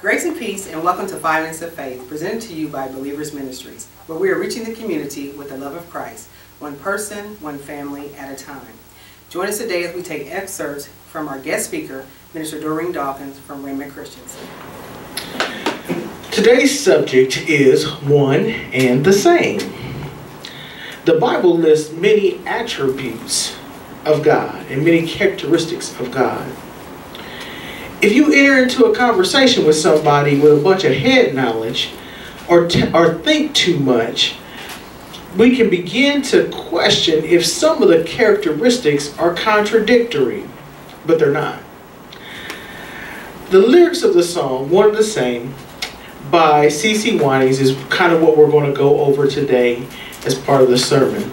Grace and peace, and welcome to 5 Minutes of Faith, presented to you by Believers Ministries, where we are reaching the community with the love of Christ, one person, one family at a time. Join us today as we take excerpts from our guest speaker, Minister Doreen Dawkins from Raymond Christians. Today's subject is one and the same. The Bible lists many attributes of God and many characteristics of God. If you enter into a conversation with somebody with a bunch of head knowledge or think too much, we can begin to question if some of the characteristics are contradictory, but they're not. The lyrics of the song, One and the Same, by C.C. Winans is kind of what we're going to go over today as part of the sermon.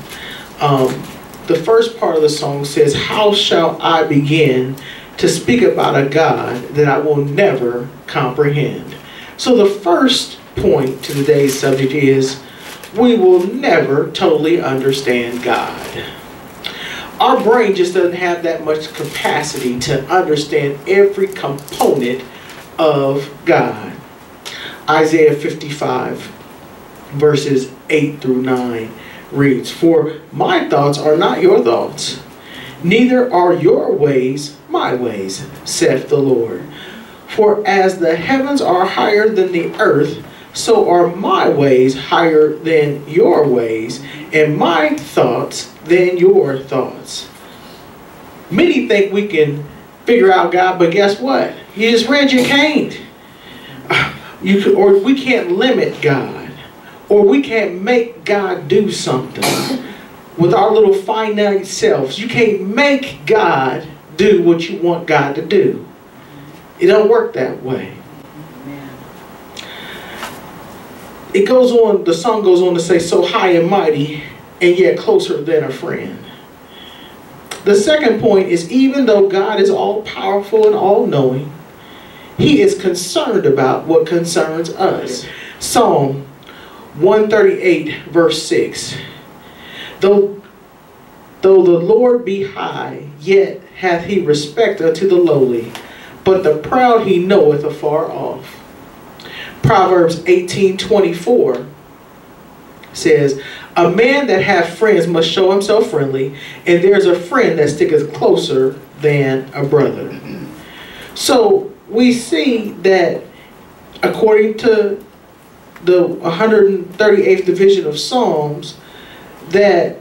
The first part of the song says, "How shall I begin to speak about a God that I will never comprehend?" So the first point to today's subject is, we will never totally understand God. Our brain just doesn't have that much capacity to understand every component of God. Isaiah 55 verses 8 through 9 reads, "For my thoughts are not your thoughts, neither are your ways my ways, saith the Lord. For as the heavens are higher than the earth, so are my ways higher than your ways, and my thoughts than your thoughts." Many think we can figure out God, but guess what? You just read you can't. Or we can't limit God, or we can't make God do something with our little finite selves. You can't make God do what you want God to do. It don't work that way. It goes on, the song goes on to say, so high and mighty, and yet closer than a friend. The second point is, even though God is all powerful and all knowing, He is concerned about what concerns us. Psalm 138 verse 6. Though the Lord be high, yet hath He respect unto the lowly, but the proud He knoweth afar off. Proverbs 18:24 says, "A man that hath friends must show himself friendly, and there's a friend that sticketh closer than a brother." So we see that according to the 138th division of Psalms, that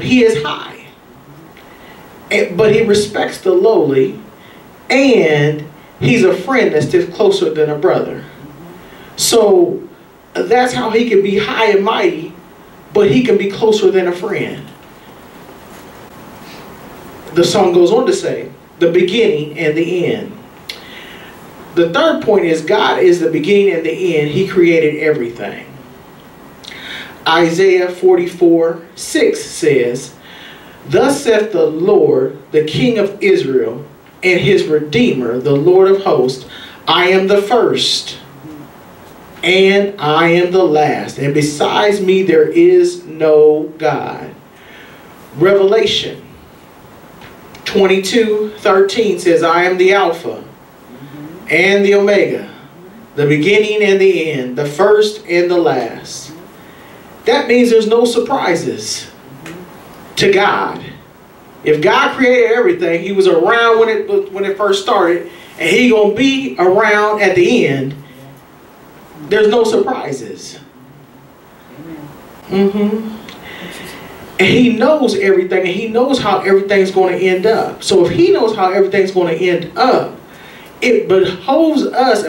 He is high, but He respects the lowly, and He's a friend that sticks closer than a brother. So that's how He can be high and mighty, but He can be closer than a friend. The song goes on to say, the beginning and the end. The third point is, God is the beginning and the end. He created everything. Isaiah 44:6 says, "Thus saith the Lord, the King of Israel, and His Redeemer, the Lord of hosts, I am the first, and I am the last, and besides me there is no God." Revelation 22:13 says, "I am the Alpha and the Omega, the beginning and the end, the first and the last." That means there's no surprises to God. If God created everything, He was around when it first started, and He gonna be around at the end. There's no surprises. And He knows everything, and He knows how everything's going to end up. So if He knows how everything's going to end up, it behooves us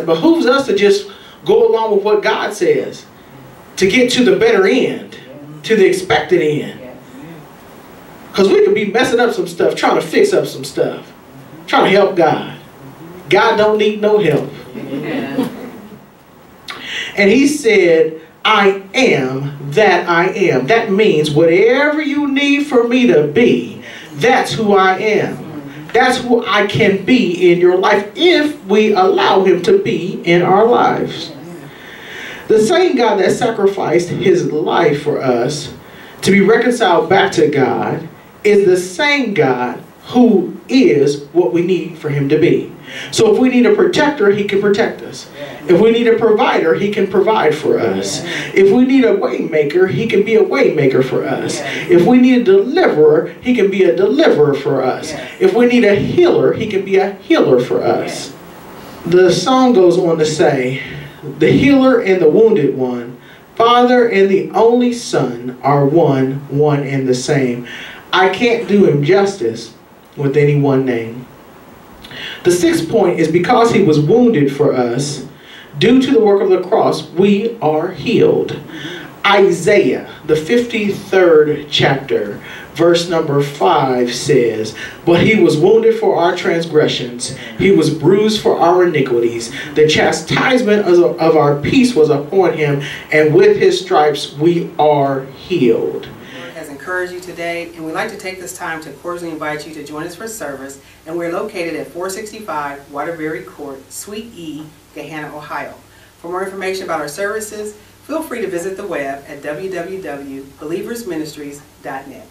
to just go along with what God says, to get to the better end, to the expected end. Because we could be messing up some stuff, trying to fix up some stuff, trying to help God. God don't need no help. And He said, "I am that I am." That means whatever you need for me to be, that's who I am. That's who I can be in your life if we allow Him to be in our lives. The same God that sacrificed His life for us to be reconciled back to God is the same God who is what we need for him to be. So if we need a protector, he can protect us. If we need a provider, he can provide for us. If we need a way maker, he can be a way maker for us. If we need a deliverer, he can be a deliverer for us. If we need a healer, he can be a healer for us. The song goes on to say, the healer and the wounded one, Father and the only Son are one and the same. I can't do him justice with any one name. The sixth point is because he was wounded for us, due to the work of the cross, we are healed. Isaiah, the 53rd chapter, verse number 5 says, but he was wounded for our transgressions, he was bruised for our iniquities. The chastisement of our peace was upon him, and with his stripes we are healed. Has encouraged you today, and we'd like to take this time to cordially invite you to join us for service, and we're located at 465 Waterbury Court, Suite E, Gahanna, Ohio. For more information about our services, feel free to visit the web at www.believersministries.net.